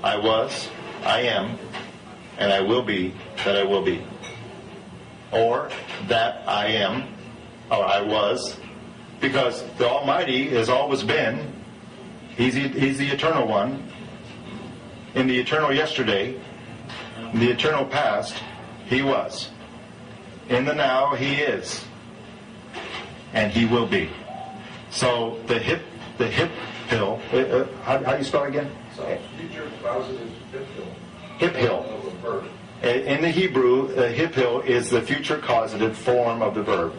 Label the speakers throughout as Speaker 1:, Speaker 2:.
Speaker 1: I was, I am, and I will be that I will be. Or that I am, or I was, because the Almighty has always been. He's the eternal one. In the eternal yesterday, in the eternal past, He was. In the now, He is. And He will be. So the hip hill, how do you spell it again?
Speaker 2: So future positive hip hill.
Speaker 1: Hip hill. In the Hebrew, hip hill is the future causative form of the verb.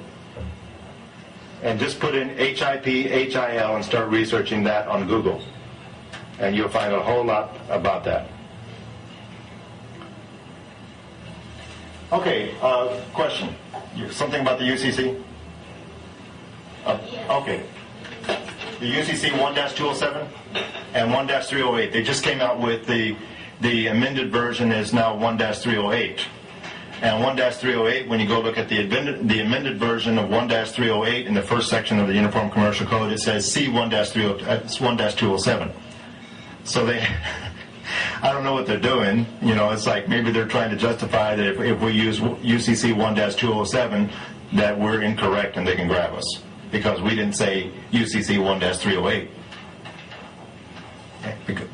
Speaker 1: And just put in H-I-P, H-I-L and start researching that on Google. And you'll find a whole lot about that. Okay, question. Something about the UCC? Okay. The UCC 1-207 and 1-308. They just came out with the amended version is now 1-308. And 1-308, when you go look at the amended version of 1-308 in the first section of the Uniform Commercial Code, it says C1-207. So they, I don't know what they're doing. You know, it's like maybe they're trying to justify that if we use UCC 1-207, that we're incorrect and they can grab us. Because we didn't say UCC 1-308.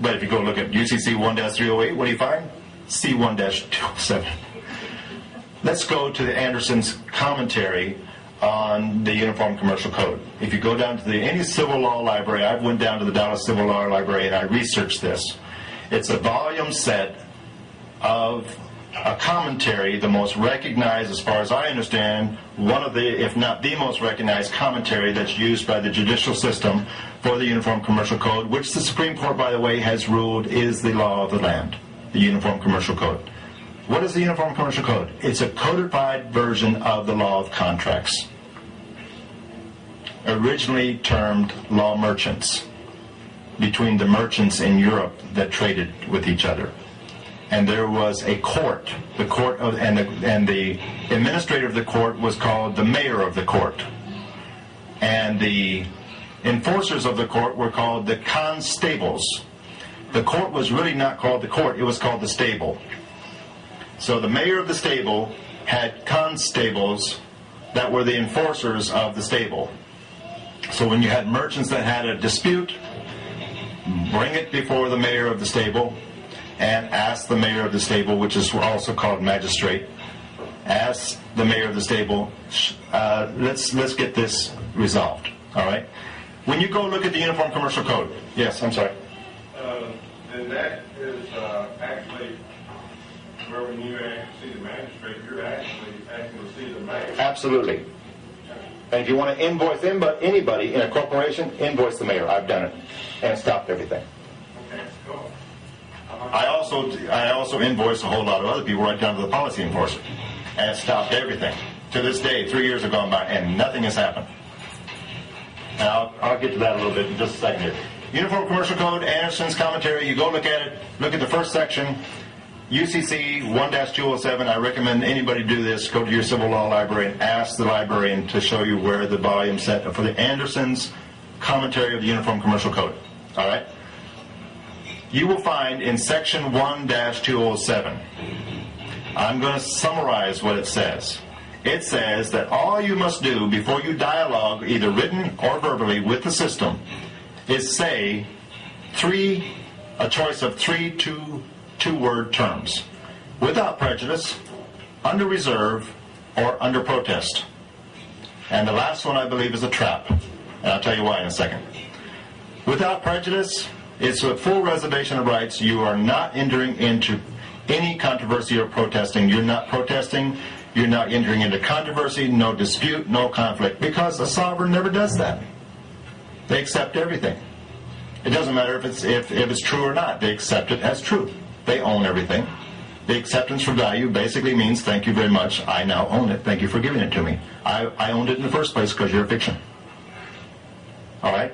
Speaker 1: But if you go look at UCC 1-308, what do you find? C1-207. Let's go to the Anderson's commentary on the Uniform Commercial Code. If you go down to any civil law library, I went down to the Dallas Civil Law Library and I researched this. It's a volume set of a commentary, the most recognized, as far as I understand, one of the, if not the most recognized commentary that's used by the judicial system for the Uniform Commercial Code, which the Supreme Court, by the way, has ruled is the law of the land, the Uniform Commercial Code. What is the Uniform Commercial Code? It's a codified version of the law of contracts, originally termed law merchants, between the merchants in Europe that traded with each other. And there was a court, the administrator of the court was called the mayor of the court, and the enforcers of the court were called the constables. The court was really not called the court; it was called the stable. So the mayor of the stable had constables that were the enforcers of the stable. So when you had merchants that had a dispute, bring it before the mayor of the stable and ask the mayor of the stable, which is also called magistrate, ask the mayor of the stable, let's get this resolved. All right? When you go look at the Uniform Commercial Code, yes, I'm sorry.
Speaker 2: And that is actually where when you see the magistrate, you're actually asking to see the mayor.
Speaker 1: Absolutely. And if you want to invoice anybody in a corporation, invoice the mayor. I've done it and stopped everything.
Speaker 2: Okay, cool.
Speaker 1: I also invoiced a whole lot of other people right down to the policy enforcer and stopped everything. To this day, 3 years have gone by and nothing has happened. And I'll get to that a little bit in just a second here. Uniform Commercial Code, Anderson's commentary, you go look at it, look at the first section, UCC 1-207. I recommend anybody do this. Go to your civil law library and ask the librarian to show you where the volume set for the Anderson's commentary of the Uniform Commercial Code. All right? You will find in section 1-207, I'm going to summarize what it says. It says that all you must do before you dialogue, either written or verbally, with the system is say a choice of three two-word terms: without prejudice, under reserve, or under protest. And the last one, I believe, is a trap. And I'll tell you why in a second. Without prejudice, it's a full reservation of rights. You are not entering into any controversy or protesting. You're not protesting. You're not entering into controversy, no dispute, no conflict, because a sovereign never does that. They accept everything. It doesn't matter if it's true or not. They accept it as true. They own everything. The acceptance for value basically means, thank you very much, I now own it. Thank you for giving it to me. I owned it in the first place because you're a fiction. All right?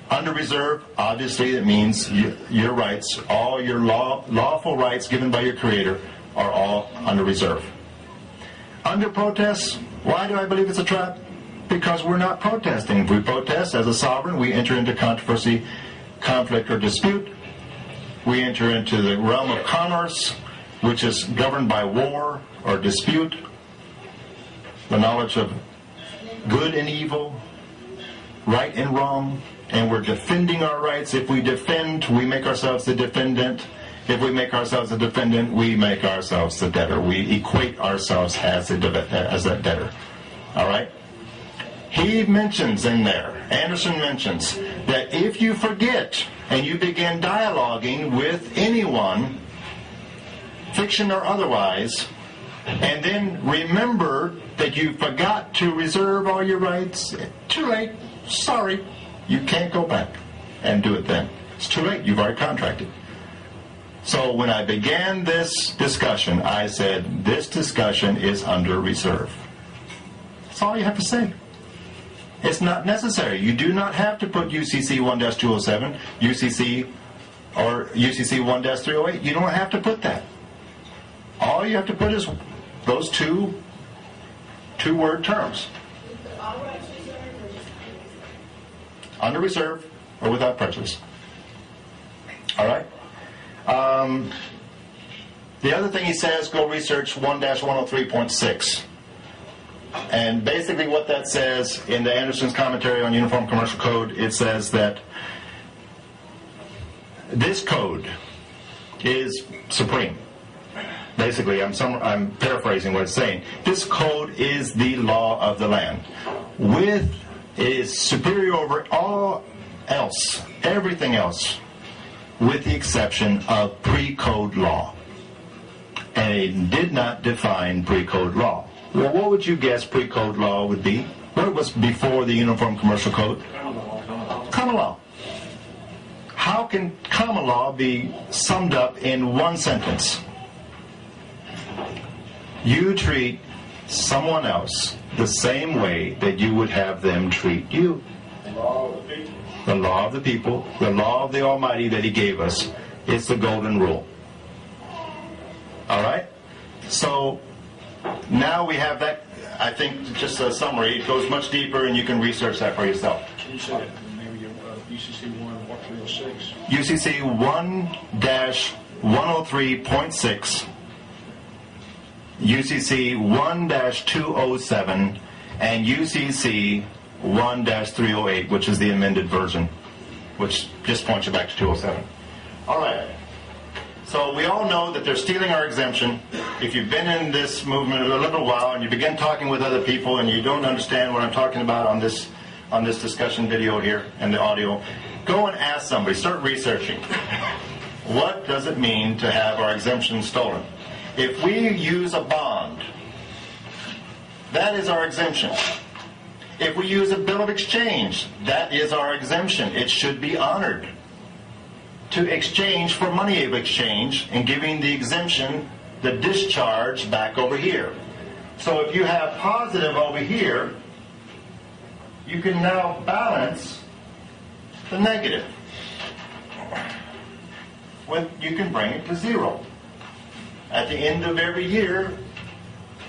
Speaker 1: Under reserve, obviously, it means your rights, all your lawful rights given by your Creator are all under reserve. Under protest, why do I believe it's a trap? Because we're not protesting. If we protest as a sovereign, we enter into controversy, conflict, or dispute. We enter into the realm of commerce, which is governed by war or dispute, the knowledge of good and evil, right and wrong, and we're defending our rights. If we defend, we make ourselves the defendant. If we make ourselves the defendant, we make ourselves the debtor. We equate ourselves as a debtor. All right? He mentions in there, Anderson mentions, that if you forget and you begin dialoguing with anyone, fiction or otherwise, and then remember that you forgot to reserve all your rights, too late. Sorry. You can't go back and do it then. It's too late. You've already contracted. So when I began this discussion, I said, this discussion is under reserve. That's all you have to say. It's not necessary. You do not have to put UCC 1-207, UCC or UCC 1-308. You don't have to put that. All you have to put is those two-word terms. Under reserve or without prejudice. All right? The other thing he says, go research 1-103.6. And basically what that says in the Anderson's commentary on Uniform Commercial Code, it says that this code is supreme. Basically, I'm paraphrasing what it's saying. This code is the law of the land. Is superior over all else, everything else, with the exception of pre-code law. And it did not define pre-code law. Well, what would you guess pre-code law would be? What was before the Uniform Commercial Code? Common law. How can common law be summed up in one sentence? You treat someone else the same way that you would have them treat you.
Speaker 2: The law of the people.
Speaker 1: The law of the people, the law of the Almighty that He gave us, is the golden rule. All right? So now we have that. I think just a summary. It goes much deeper, and you can research that for yourself.
Speaker 3: Can you say that maybe UCC 1-306?
Speaker 1: UCC 1-103.6, UCC 1-207, and UCC 1-308, which is the amended version, which just points you back to 207. All right. So we all know that they're stealing our exemption. If you've been in this movement a little while and you begin talking with other people and you don't understand what I'm talking about on this discussion video here and the audio, go and ask somebody. Start researching. What does it mean to have our exemption stolen? If we use a bond, that is our exemption. If we use a bill of exchange, that is our exemption. It should be honored. To exchange for money of exchange and giving the exemption, the discharge back over here. So if you have positive over here, you can now balance the negative. You can bring it to zero. At the end of every year,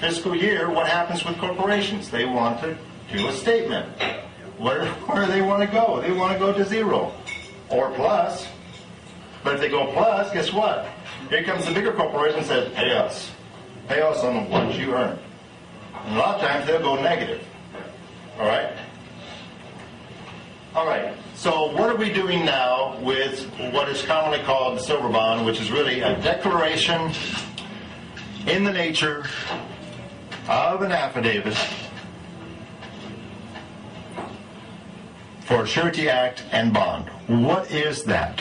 Speaker 1: fiscal year, what happens with corporations? They want to do a statement. Where do they want to go? They want to go to zero or plus. But if they go plus, guess what? Here comes the bigger corporation and says, pay us. Pay us on what you earn. And a lot of times they'll go negative. All right? All right. So what are we doing now with what is commonly called the silver bond, which is really a declaration in the nature of an affidavit for surety act and bond. What is that?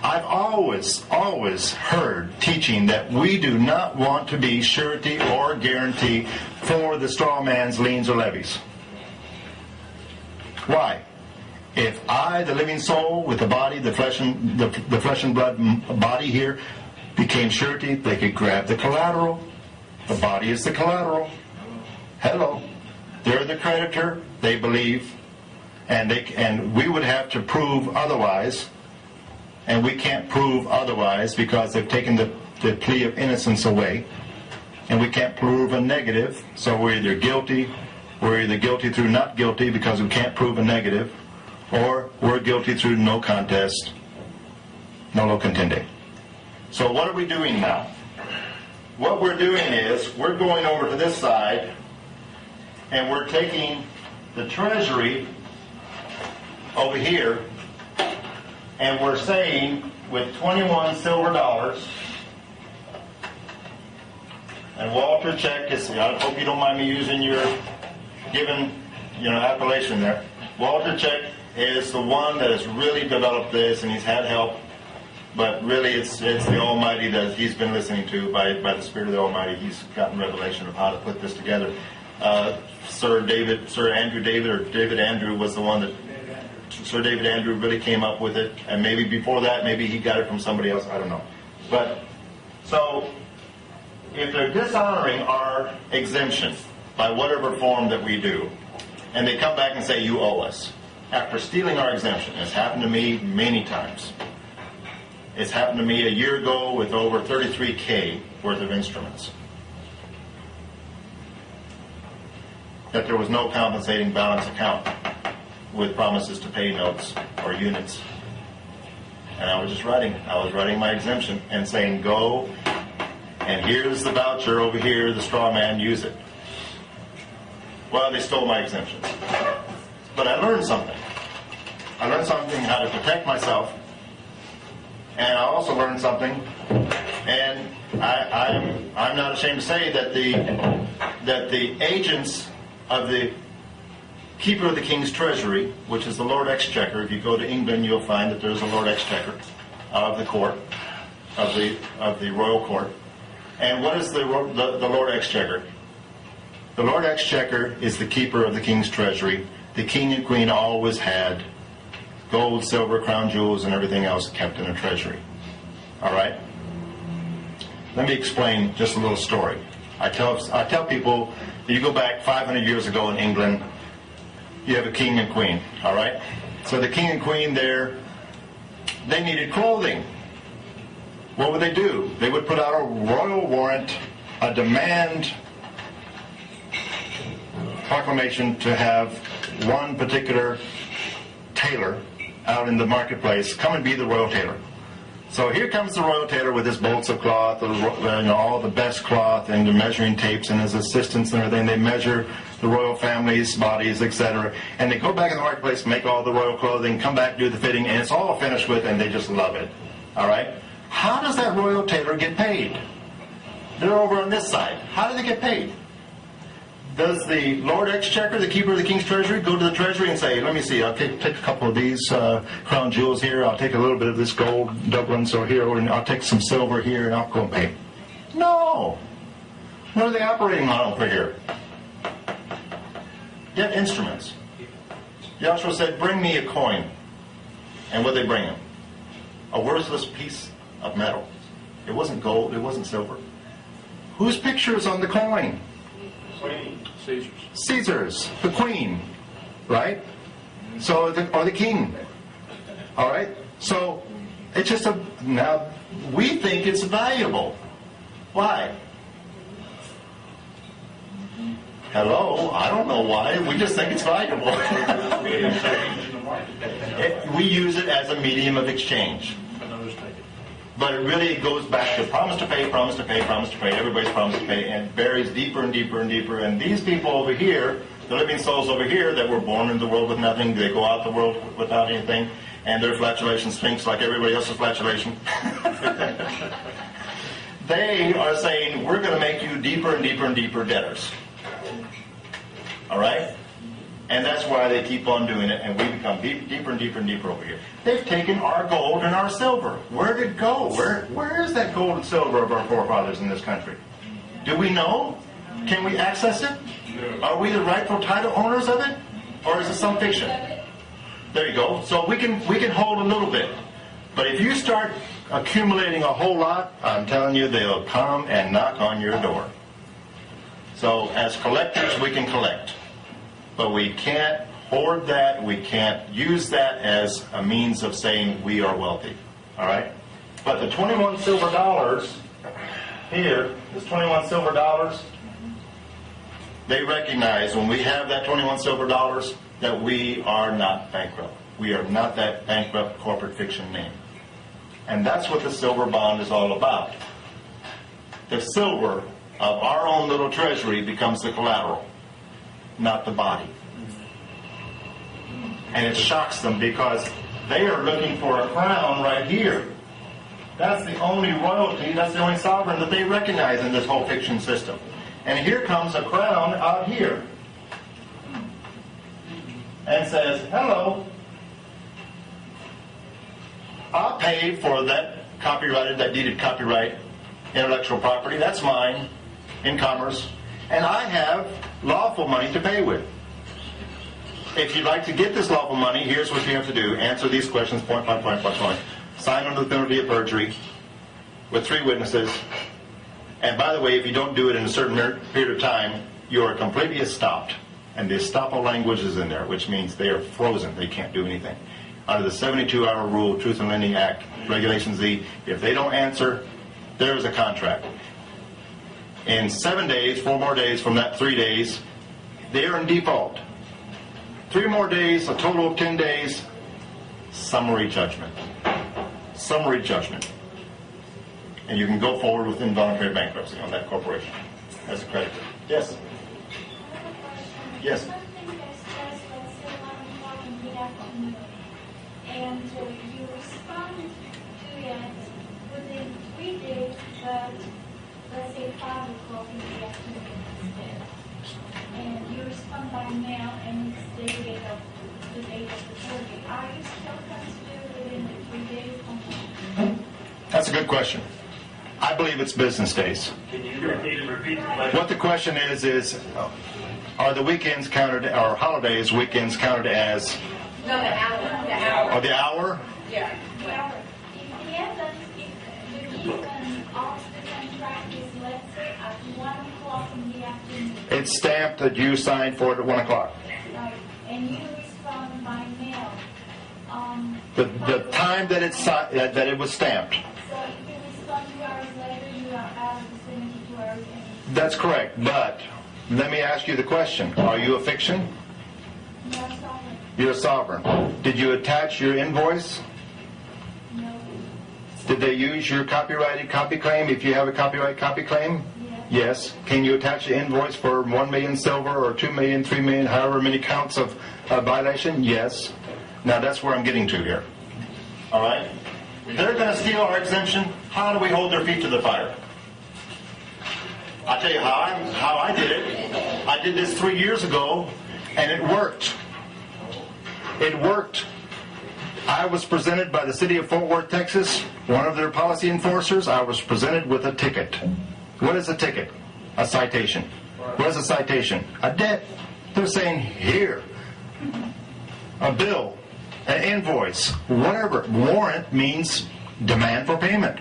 Speaker 1: I've always heard teaching that we do not want to be surety or guarantee for the straw man's liens or levies. Why? If I, the living soul with the body, the flesh and blood body here, became surety, they could grab the collateral. The body is the collateral. Hello. They're the creditor, they believe, and we would have to prove otherwise. And we can't prove otherwise because they've taken the plea of innocence away. And we can't prove a negative, so we're either guilty through not guilty because we can't prove a negative, or we're guilty through no contest, Nolo contendere. So what are we doing now? What we're doing is we're going over to this side and we're taking the treasury over here and we're saying with 21 silver dollars, and Walter Check is, I hope you don't mind me using your given, appellation there. Walter Check is the one that has really developed this, and he's had help. But really, it's the Almighty that he's been listening to by the Spirit of the Almighty. He's gotten revelation of how to put this together. Sir David Andrew was the one that Sir David Andrew really came up with it, and maybe before that, maybe he got it from somebody else. I don't know. But so if they're dishonoring our exemption by whatever form that we do, and they come back and say you owe us after stealing our exemption, it's happened to me many times. It's happened to me a year ago with over 33K worth of instruments. That there was no compensating balance account with promises to pay notes or units. And I was writing my exemption and saying, go, and here's the voucher over here, the straw man, use it. Well, they stole my exemptions. But I learned something. I learned something how to protect myself. And I also learned something, and I'm not ashamed to say that the agents of the keeper of the King's Treasury, which is the Lord Exchequer, if you go to England, you'll find that there's a Lord Exchequer of the court, of the royal court. And what is the Lord Exchequer? The Lord Exchequer is the keeper of the King's Treasury. The King and Queen always had gold, silver, crown jewels, and everything else kept in a treasury. All right? Let me explain just a little story. I tell people, that you go back 500 years ago in England, you have a king and queen. All right? So the king and queen there, they needed clothing. What would they do? They would put out a royal warrant, a demand proclamation to have one particular tailor out in the marketplace come and be the royal tailor. So here comes the royal tailor with his bolts of cloth, all the best cloth, and the measuring tapes, and his assistants and everything. They measure the royal family's bodies, etc. And they go back in the marketplace, make all the royal clothing, come back, do the fitting, and it's all finished with, and they just love it. All right? How does that royal tailor get paid? They're over on this side. How do they get paid? Does the Lord Exchequer, the keeper of the King's Treasury, go to the treasury and say, let me see, I'll take a couple of these crown jewels here, I'll take a little bit of this gold doublets or here, and I'll take some silver here, and I'll go and pay? No. What are they operating on over here? Get instruments. Joshua said, bring me a coin. And what did they bring him? A worthless piece of metal. It wasn't gold, it wasn't silver. Whose picture is on the coin? Caesar's, the queen, right? So, or the king. All right? So, it's just now, we think it's valuable. Why? Hello? I don't know why. We just think it's valuable. We use it as a medium of exchange. But it really goes back to promise to pay, promise to pay, promise to pay. Everybody's promised to pay, and buries deeper and deeper and deeper. And these people over here, the living souls over here that were born into the world with nothing, they go out the world without anything, and their flatulation stinks like everybody else's flatulation. They are saying, we're going to make you deeper and deeper and deeper debtors. All right? And that's why they keep on doing it, and we become deeper and deeper and deeper over here. They've taken our gold and our silver. Where did it go? Where is that gold and silver of our forefathers in this country? Do we know? Can we access it? Are we the rightful title owners of it? Or is it some fiction? There you go. So we can hold a little bit. But if you start accumulating a whole lot, I'm telling you, they'll come and knock on your door. So as collectors, we can collect. But we can't hoard that. We can't use that as a means of saying we are wealthy. All right? But the 21 silver dollars here, this 21 silver dollars, they recognize when we have that 21 silver dollars that we are not bankrupt. We are not that bankrupt corporate fiction name. And that's what the silver bond is all about. The silver of our own little treasury becomes the collateral, not the body. And it shocks them because they are looking for a crown right here. That's the only royalty, that's the only sovereign that they recognize in this whole fiction system. And here comes a crown out here and says, hello, I'll pay for that copyrighted, that deeded copyright intellectual property. That's mine in commerce. And I have lawful money to pay with. If you'd like to get this lawful money, here's what you have to do. Answer these questions, point by point by point. Sign under the penalty of perjury with 3 witnesses. And by the way, if you don't do it in a certain period of time, you are completely estopped. And the estoppel language is in there, which means they are frozen. They can't do anything. Under the 72-hour rule, Truth in Lending Act, Regulation Z, if they don't answer, there is a contract. In 7 days, 4 more days from that 3 days, they are in default. 3 more days, a total of 10 days, summary judgment. Summary judgment. And you can go forward with involuntary bankruptcy on that corporation as a creditor. Yes? Yes?
Speaker 4: And you respond to it within 3 days, but let's say 5 o'clock in the afternoon instead. And you respond by mail and it's the date of the survey. Are you still considered within the 3 days?
Speaker 1: That's a good question. I believe it's business days.
Speaker 5: Can you repeat the question?
Speaker 1: What the question is are the weekends counted, or holidays, weekends counted as?
Speaker 6: No, the hour. The hour.
Speaker 1: Or the hour?
Speaker 6: Yeah.
Speaker 4: Well, if the evidence, if the reason of the contract is, let's say, at 1 o'clock in the afternoon.
Speaker 1: It's stamped that you signed for it at 1 o'clock.
Speaker 4: Right, and you respond by mail.
Speaker 1: The time that it was stamped.
Speaker 4: So if you respond 2 hours later, you are out of the 72 hours.
Speaker 1: That's correct. But let me ask you the question. Are you a fiction?
Speaker 4: No, sorry.
Speaker 1: You're a sovereign. Did you attach your invoice?
Speaker 4: No.
Speaker 1: Did they use your copyrighted copy claim if you have a copyright copy claim?
Speaker 4: Yes.
Speaker 1: Yes. Can you attach the invoice for 1 million silver or 2 million, 3 million, however many counts of violation? Yes. Now that's where I'm getting to here. All right? They're going to steal our exemption. How do we hold their feet to the fire? I'll tell you how I did it. I did this 3 years ago, and it worked. It worked. I was presented by the city of Fort Worth, Texas, one of their policy enforcers. I was presented with a ticket. What is a ticket? A citation. What is a citation? A debt. They're saying, here, a bill, an invoice, whatever. Warrant means demand for payment.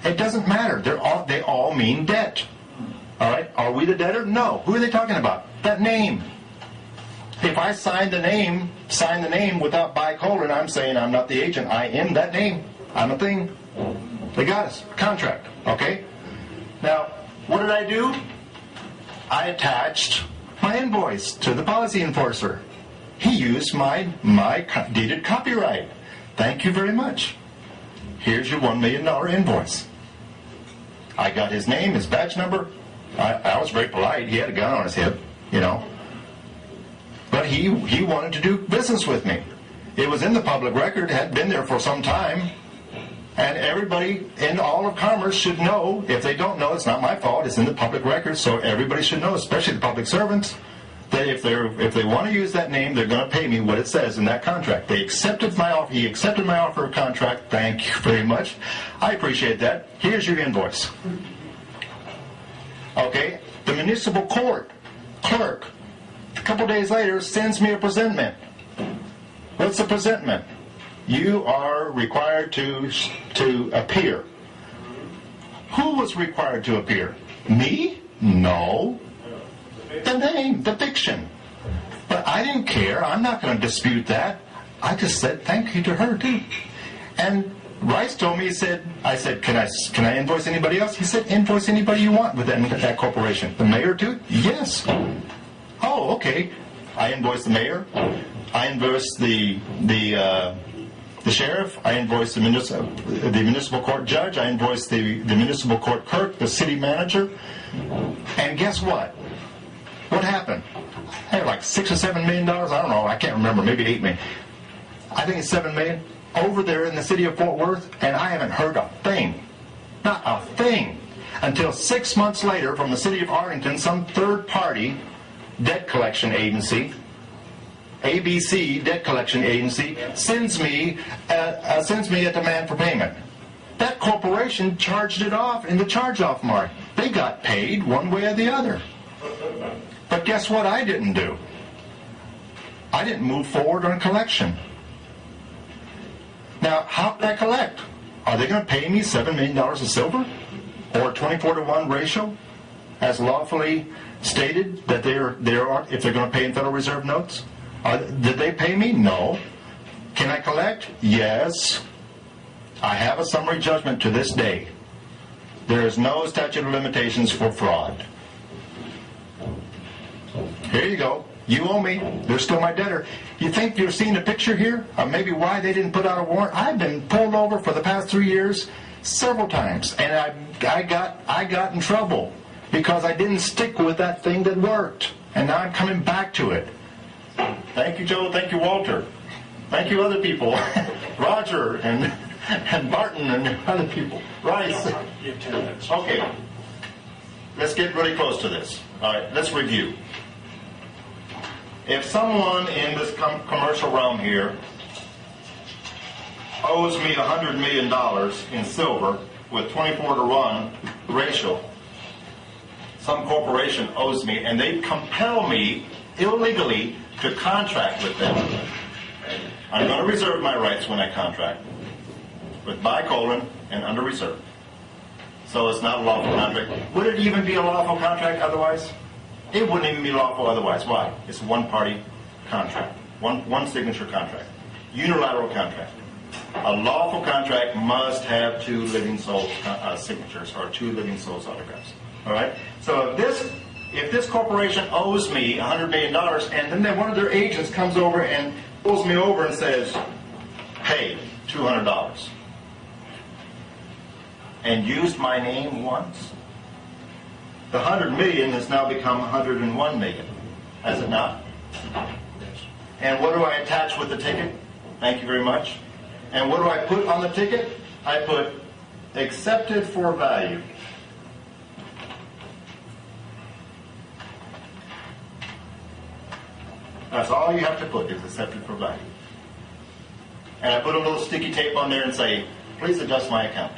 Speaker 1: It doesn't matter. They all mean debt. All right? Are we the debtor? No. Who are they talking about? That name. If I sign the name without bicolon, I'm saying I'm not the agent. I am that name. I'm a thing. They got us. Contract. Okay? Now, what did I do? I attached my invoice to the policy enforcer. He used my deeded copyright. Thank you very much. Here's your $1 million invoice. I got his name, his badge number. I was very polite. He had a gun on his hip, you know. But he wanted to do business with me. It was in the public record, had been there for some time. And everybody in all of commerce should know. If they don't know, it's not my fault. It's in the public record, so everybody should know, especially the public servants, that if they want to use that name, they're going to pay me what it says in that contract. They accepted my offer. He accepted my offer of contract. Thank you very much. I appreciate that. Here's your invoice. Okay, the municipal court clerk, a couple days later, sends me a presentment. What's the presentment? You are required to appear. Who was required to appear? Me? No. The name, the fiction. But I didn't care. I'm not going to dispute that. I just said thank you to her too. And Rice told me, I said, can I invoice anybody else? He said, invoice anybody you want with that corporation. The mayor too? Yes. Oh, okay. I invoiced the mayor. I invoiced the the sheriff, I invoiced the municipal court judge, I invoiced the municipal court clerk, the city manager, and guess what? What happened? I had like $6 or $7 million, I don't know, I can't remember, maybe $8 million. I think it's $7 million over there in the city of Fort Worth, and I haven't heard a thing. Not a thing. Until 6 months later, from the city of Arlington, some third-party debt collection agency, ABC debt collection agency, sends me a demand for payment. That corporation charged it off in the charge-off mark. They got paid one way or the other. But guess what I didn't do? I didn't move forward on collection. Now, how can I collect? Are they going to pay me $7 million of silver? Or a 24-to-1 ratio, as lawfully stated that they are if they're going to pay in Federal Reserve notes? Did they pay me? No. Can I collect? Yes. I have a summary judgment to this day. There is no statute of limitations for fraud. Here you go. You owe me. They're still my debtor. You think you're seeing a picture here of maybe why they didn't put out a warrant? I've been pulled over for the past 3 years several times, and I got in trouble because I didn't stick with that thing that worked, and now I'm coming back to it. Thank you, Joe. Thank you, Walter. Thank you, other people. Roger and Martin and other people. Rice.
Speaker 3: You have 10 minutes.
Speaker 1: Okay. Let's get really close to this. All right, let's review. If someone in this commercial realm here owes me $100 million in silver with 24-to-1 ratio, some corporation owes me, and they compel me illegally to contract with them. I'm going to reserve my rights when I contract with bicolon and under reserve. So it's not a lawful contract. Would it even be a lawful contract otherwise? It wouldn't even be lawful otherwise. Why? It's a one-party contract, one signature contract, unilateral contract. A lawful contract must have two living souls signatures or two living souls autographs. All right. So if this corporation owes me $100 million, and then one of their agents comes over and pulls me over and says, "Pay $200," and used my name once, the $100 million has now become $101 million, has it not? And what do I attach with the ticket? Thank you very much. And what do I put on the ticket? I put accepted for value. That's all you have to put is accepted for value. And I put a little sticky tape on there and say, "Please adjust my account."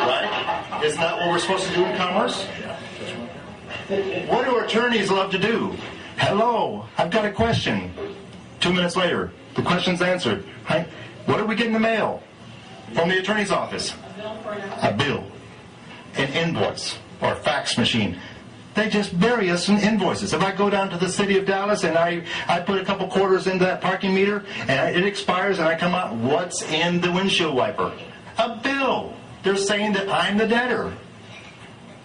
Speaker 1: Right? Isn't that what we're supposed to do in commerce? What do attorneys love to do? "Hello, I've got a question." 2 minutes later, the question's answered. Right? What do we get in the mail from the attorney's office? A bill, an invoice, or a fax machine. They just bury us in invoices. If I go down to the city of Dallas and I put a couple quarters into that parking meter and it expires and I come out, what's in the windshield wiper? A bill. They're saying that I'm the debtor.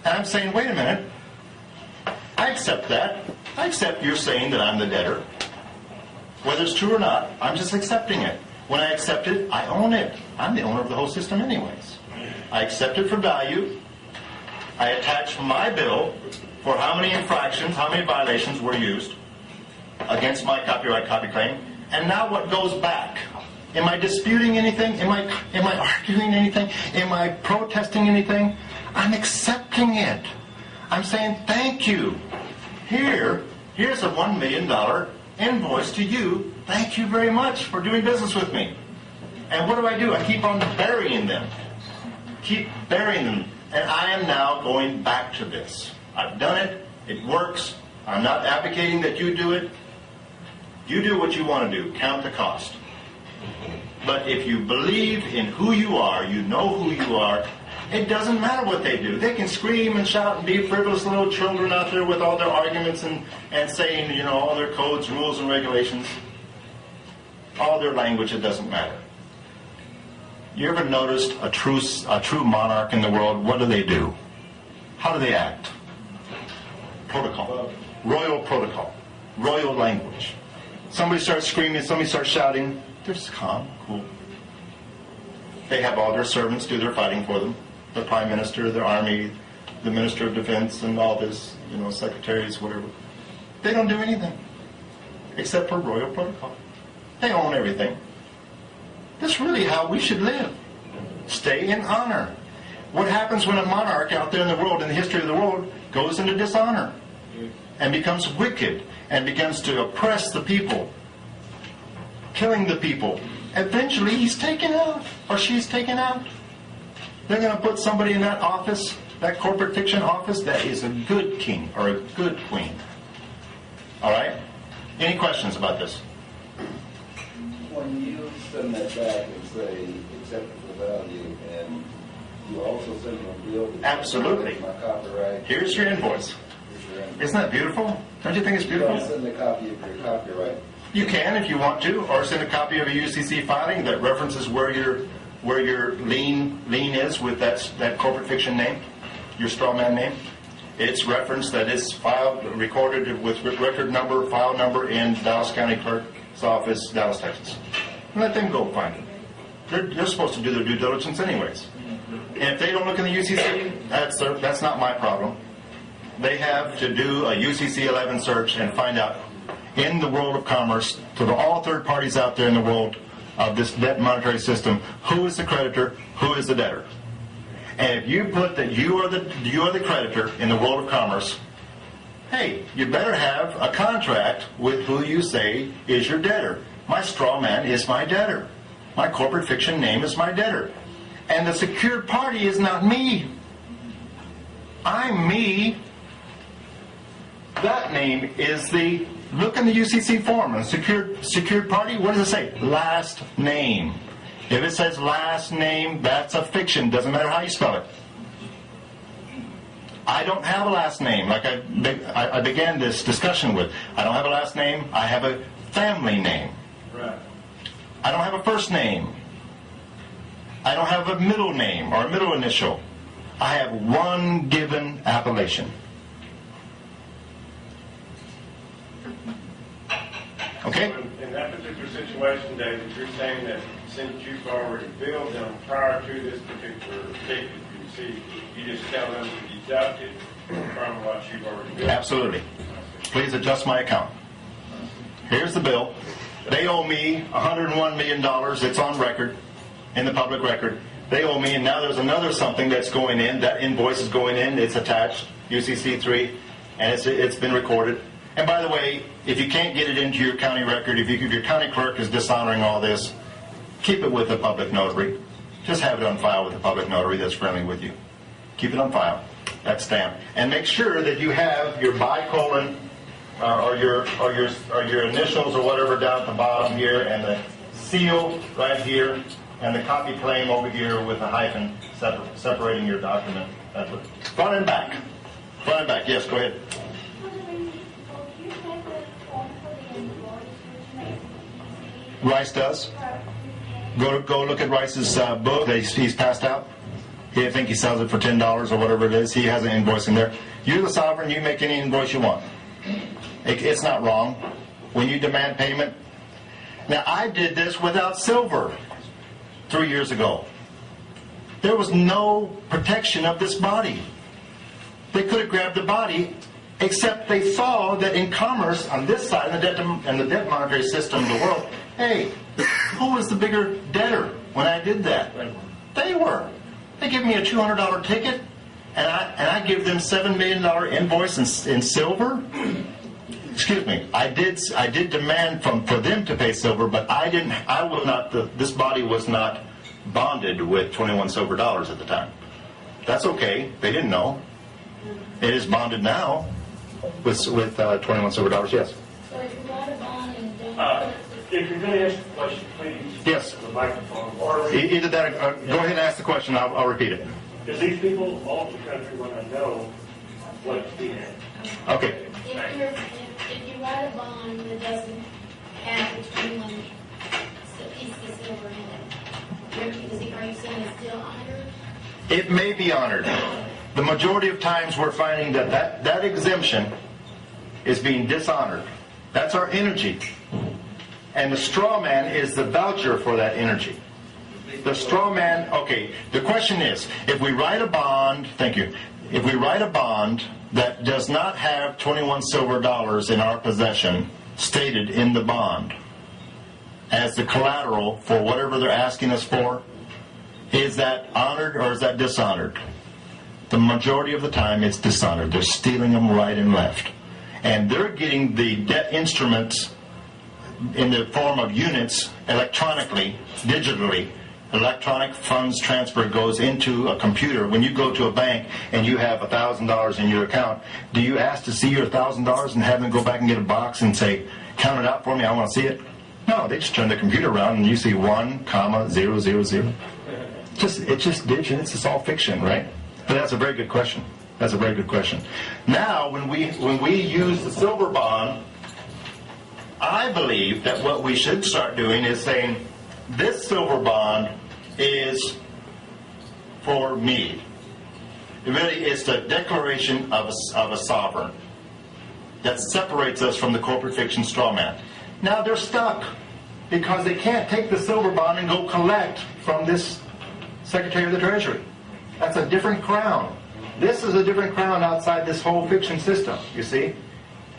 Speaker 1: And I'm saying, wait a minute. I accept that. I accept you're saying that I'm the debtor. Whether it's true or not, I'm just accepting it. When I accept it, I own it. I'm the owner of the whole system anyways. I accept it for value. I attach my bill for how many infractions, how many violations were used against my copyright copy claim. And now what goes back? Am I disputing anything? Am I arguing anything? Am I protesting anything? I'm accepting it. I'm saying thank you. Here's a $1 million invoice to you. Thank you very much for doing business with me. And what do? I keep on burying them. Keep burying them. And I am now going back to this. I've done it. It works. I'm not advocating that you do it. You do what you want to do. Count the cost. But if you believe in who you are, you know who you are, it doesn't matter what they do. They can scream and shout and be frivolous little children out there with all their arguments and saying, all their codes, rules, and regulations. All their language, it doesn't matter. You ever noticed a true monarch in the world? What do? How do they act? Protocol. Royal protocol. Royal language. Somebody starts screaming, somebody starts shouting. They're just calm, cool. They have all their servants do their fighting for them. The Prime Minister, the Army, the Minister of Defense, and all this, secretaries, whatever. They don't do anything except for royal protocol. They own everything. That's really how we should live. Stay in honor. What happens when a monarch out there in the world, in the history of the world, goes into dishonor and becomes wicked and begins to oppress the people, killing the people? Eventually he's taken out, or she's taken out. They're going to put somebody in that office, that corporate fiction office, that is a good king or a good queen. All right? Any questions about this?
Speaker 7: When you send that back and say acceptable value, and you also send them a bill.
Speaker 1: Absolutely.
Speaker 7: My copyright.
Speaker 1: Here's your invoice.
Speaker 7: Here's your invoice.
Speaker 1: Isn't that beautiful? Don't you think it's
Speaker 7: You don't
Speaker 1: beautiful?
Speaker 7: send a copy of your copyright.
Speaker 1: You can if you want to, or send a copy of a UCC filing that references where your lien is with that corporate fiction name, your straw man name. It's referenced that it's filed, recorded with record number, file number in Dallas County Clerk's Office, Dallas, Texas. And let them go find it. They're supposed to do their due diligence anyways. And if they don't look in the UCC, that's not my problem. They have to do a UCC 11 search and find out in the world of commerce, to all third parties out there in the world of this debt monetary system, who is the creditor, who is the debtor. And if you put that you are the creditor in the world of commerce, hey, you better have a contract with who you say is your debtor. My straw man is my debtor. My corporate fiction name is my debtor. And the secured party is not me. I'm me. That name is the... Look in the UCC form. A secured party, what does it say? Last name. If it says last name, that's a fiction. Doesn't matter how you spell it. I don't have a last name, like I began this discussion with. I don't have a last name. I have a family name.
Speaker 2: Right.
Speaker 1: I don't have a first name. I don't have a middle name or a middle initial. I have one given appellation. Okay?
Speaker 2: In that particular situation, David, you're saying that since you've already billed them prior to this particular ticket you received, you just tell them to deduct it from what you've already billed?
Speaker 1: Absolutely. Please adjust my account. Here's the bill. They owe me $101 million. It's on record, in the public record. They owe me, and now there's another something that's going in. That invoice is going in. It's attached, UCC 3, and it's been recorded. And by the way, if you can't get it into your county record, if your county clerk is dishonoring all this, keep it with the public notary. Just have it on file with the public notary that's friendly with you. Keep it on file. That's stamped. And make sure that you have your bicolon or your initials or whatever down at the bottom here, and the seal right here, and the copy claim over here with a hyphen separating your document. Front and back. Front and back. Yes, go ahead. Rice does. Go look at Rice's book that he's passed out. I think he sells it for $10 or whatever it is. He has an invoice in there. You're the sovereign. You make any invoice you want. It's not wrong. When you demand payment. Now, I did this without silver 3 years ago. There was no protection of this body. They could have grabbed the body, except they saw that in commerce, on this side, and the debt monetary system of the world, hey, who was the bigger debtor when I did that? They were. They give me a $200 ticket, and I give them $7 million invoice in silver. Excuse me. I did demand for them to pay silver, but I didn't. I was not. This body was not bonded with 21 silver dollars at the time. That's okay. They didn't know. It is bonded now with 21 silver dollars. Yes.
Speaker 4: So if you write a bond and then
Speaker 5: If you're going to ask the question, please.
Speaker 1: Yes.
Speaker 5: The microphone. Or
Speaker 1: Either that. Go ahead and ask the question. I'll repeat it.
Speaker 5: because these people all over the country want to know what's being asked.
Speaker 1: Okay.
Speaker 4: if you write a bond that doesn't have the 21 pieces of silver in it, are you saying it's still honored?
Speaker 1: It may be honored. The majority of times we're finding that exemption is being dishonored. That's our energy. And the straw man is the voucher for that energy. The straw man, okay, the question is, if we write a bond, thank you, if we write a bond that does not have 21 silver dollars in our possession stated in the bond as the collateral for whatever they're asking us for, is that honored or is that dishonored? The majority of the time it's dishonored. They're stealing them right and left. And they're getting the debt instruments in the form of units electronically, digitally. Electronic funds transfer goes into a computer. When you go to a bank and you have $1,000 in your account, do you ask to see your $1,000 and have them go back and get a box and say, count it out for me, I want to see it? No, they just turn the computer around and you see 1,000. It's just digits. It's all fiction, right? But that's a very good question. That's a very good question. Now, when we use the silver bond, I believe that what we should start doing is saying, this silver bond is for me. It really is the declaration of a sovereign that separates us from the corporate fiction straw man. Now they're stuck because they can't take the silver bond and go collect from this Secretary of the Treasury. That's a different crown. This is a different crown outside this whole fiction system, you see.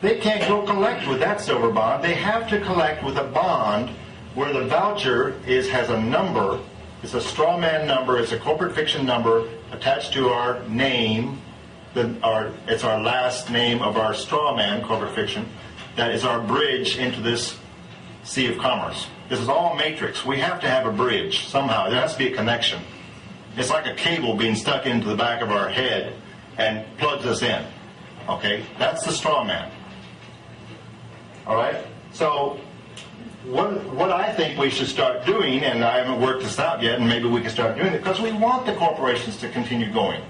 Speaker 1: They can't go collect with that silver bond. They have to collect with a bond where the voucher has a number. It's a straw man number. It's a corporate fiction number attached to our name. It's our last name of our straw man, corporate fiction. That is our bridge into this sea of commerce. This is all matrix. We have to have a bridge somehow. There has to be a connection. It's like a cable being stuck into the back of our head and plugs us in. Okay? That's the straw man. All right? So what I think we should start doing, and I haven't worked this out yet, and maybe we can start doing it, because we want the corporations to continue going.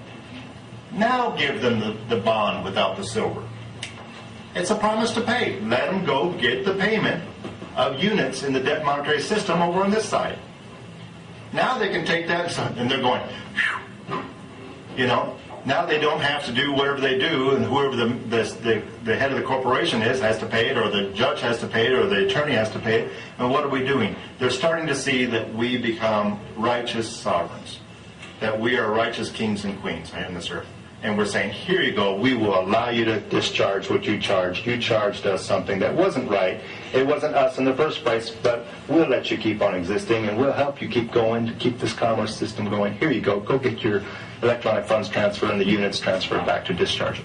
Speaker 1: Now give them the bond without the silver. It's a promise to pay. Let them go get the payment of units in the debt monetary system over on this side. Now they can take that, and they're going, whew, you know. Now they don't have to do whatever they do, and whoever the head of the corporation has to pay it, or the judge has to pay it, or the attorney has to pay it. And what are we doing? They're starting to see that we become righteous sovereigns, that we are righteous kings and queens in this earth. And we're saying, here you go, we will allow you to discharge what you charged. You charged us something that wasn't right. It wasn't us in the first place, but we'll let you keep on existing, and we'll help you keep going to keep this commerce system going. Here you go. Go get your electronic funds transfer and the units transferred back to discharge it.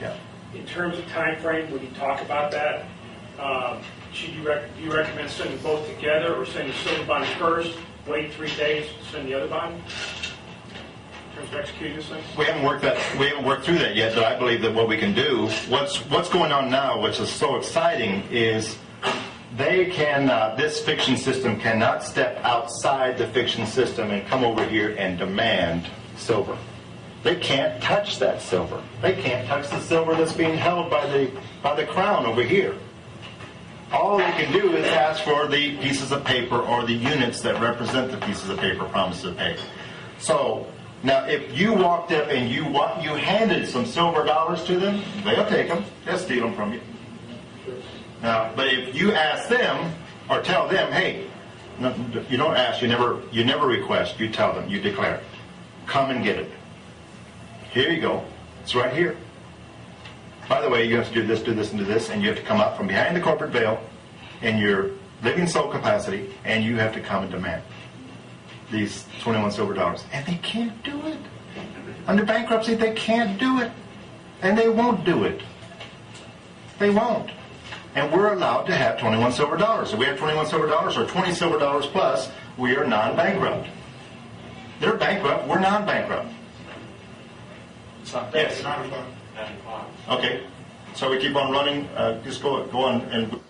Speaker 1: Yeah.
Speaker 5: In terms of time frame, when you talk about that, do you recommend sending both together, or send the silver bond first, wait 3 days, send the other bond? In terms of executing this thing?
Speaker 1: We haven't worked through that yet, but I believe that what we can do, what's going on now, which is so exciting, is this fiction system cannot step outside the fiction system and come over here and demand silver. They can't touch that silver. They can't touch the silver that's being held by the crown over here. All they can do is ask for the pieces of paper or the units that represent the pieces of paper promised to pay. So now, if you walked up and you handed some silver dollars to them, they'll take them. They'll steal them from you. Now, but if you ask them or tell them, hey, no, you don't ask, you never request, you tell them, you declare, come and get it. Here you go. It's right here. By the way, you have to do this, and do this, and you have to come out from behind the corporate veil in your living soul capacity, and you have to come and demand these 21 silver dollars. And they can't do it. Under bankruptcy, they can't do it. And they won't do it. They won't. And we're allowed to have 21 silver dollars. If we have 21 silver dollars or 20 silver dollars plus, we are non-bankrupt. They're bankrupt, we're non-bankrupt. Yes. Okay. So we keep on running. Just go on and...